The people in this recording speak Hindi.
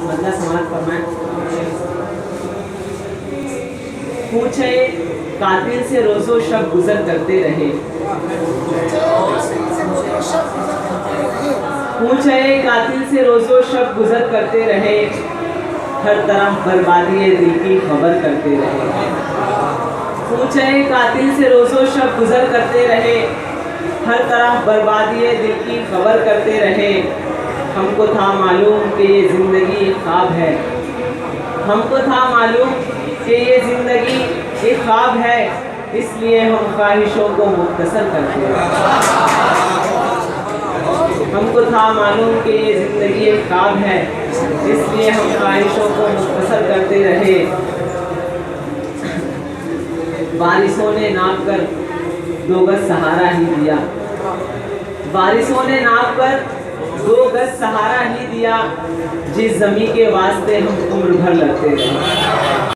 बदला समाप्त फरमाएं। पूछे कातिल से रोजो शब गुजर करते रहे, पूछे कातिल से रोजो शब गुजर करते रहे, हर तरफ बर्बादी दिल की खबर करते रहे। पूछे कातिल से रोजो शब गुजर करते रहे, हर तरफ बर्बादी दिल की खबर करते रहे। हमको था मालूम कि ये ज़िंदगी ख्वाब है, हमको था मालूम कि ये ज़िंदगी एक ख्वाब है, इसलिए हम ख्वाहिशों को मुख्तसर करते रहे। हमको था मालूम कि ये ज़िंदगी एक ख्वाब है, इसलिए हम ख्वाहिशों को मुख्तसर करते रहे। बारिशों ने नाप कर 2 गज सहारा ही दिया, बारिशों ने नाप कर 2 गज सहारा ही दिया, जिस ज़मीं के वास्ते हम उम्र भर लड़ते रहे।